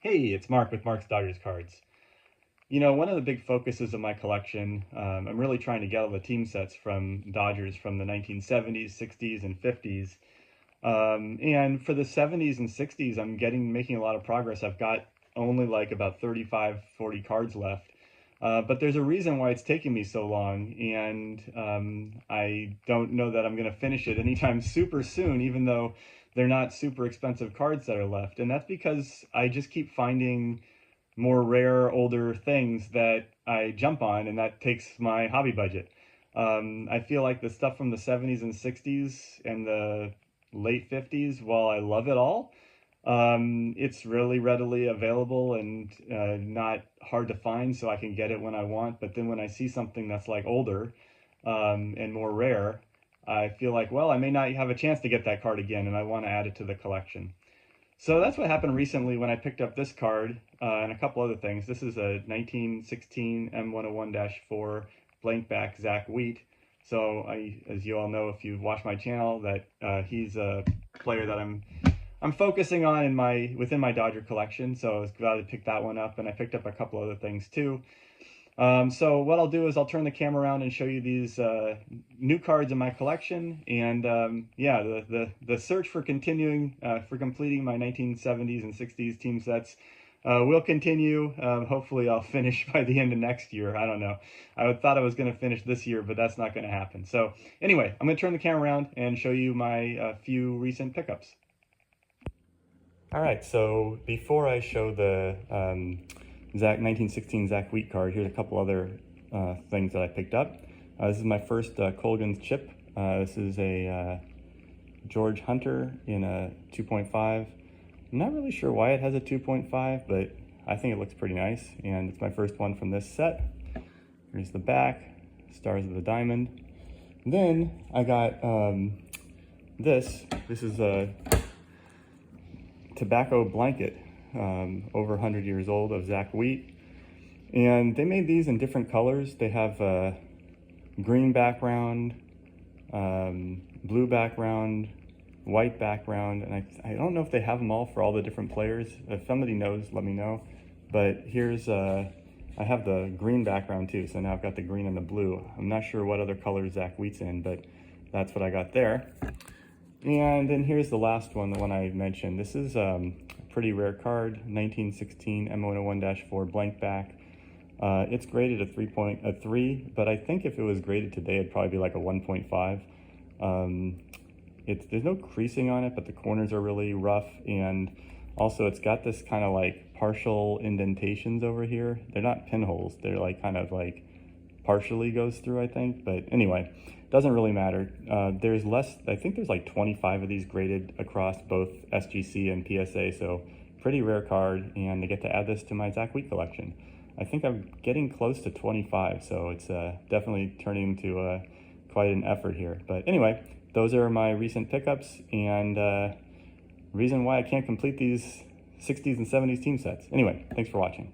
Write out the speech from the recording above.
Hey, it's Mark with Mark's Dodgers Cards. One of the big focuses of my collection, I'm really trying to get all the team sets from Dodgers from the 1970s, 60s, and 50s. And for the 70s and 60s, making a lot of progress. I've got only like about 35, 40 cards left. But there's a reason why it's taking me so long, and I don't know that I'm going to finish it anytime super soon, even though they're not super expensive cards that are left. And that's because I just keep finding more rare, older things that I jump on, and that takes my hobby budget. I feel like the stuff from the 70s and 60s and the late 50s, while I love it all, it's really readily available and not hard to find, so I can get it when I want. But then when I see something that's like older and more rare, I feel like, well, I may not have a chance to get that card again, and I want to add it to the collection. So that's what happened recently when I picked up this card and a couple other things. This is a 1916 M101-4 blank back Zack Wheat. So as you all know, if you've watched my channel, that he's a player that I'm focusing on within my Dodger collection. So I was glad to pick that one up, and I picked up a couple other things too. So what I'll do is I'll turn the camera around and show you these new cards in my collection, and yeah, the search for completing my 1970s and 60s team sets will continue. Hopefully I'll finish by the end of next year. I don't know. I thought I was going to finish this year, but that's not going to happen. So anyway, I'm going to turn the camera around and show you my few recent pickups. All right, so before I show the 1916 Zack Wheat card, here's a couple other things that I picked up. This is my first Colgans Chip. This is a George Hunter in a 2.5. I'm not really sure why it has a 2.5, but I think it looks pretty nice, and it's my first one from this set. Here's the back, Stars of the Diamond. Then I got this. This is a tobacco blanket, over 100 years old, of Zack Wheat. And they made these in different colors. They have a green background, blue background, white background, and I don't know if they have them all for all the different players. If somebody knows, let me know. But here's, I have the green background too, so now I've got the green and the blue. I'm not sure what other colors Zack Wheat's in, but that's what I got there. And then here's the last one, the one I mentioned. This is a pretty rare card, 1916 M101-4 blank back. It's graded a 3, but I think if it was graded today, it'd probably be like a 1.5. There's no creasing on it, but the corners are really rough, and also it's got this kind of like partial indentations over here. They're not pinholes, they're like kind of like partially goes through, I think, but anyway, doesn't really matter. There's less, I think there's like 25 of these graded across both SGC and PSA, so pretty rare card, and I get to add this to my Zack Wheat collection. I think I'm getting close to 25, so it's definitely turning into quite an effort here. But anyway, those are my recent pickups, and reason why I can't complete these 60s and 70s team sets. Anyway, thanks for watching.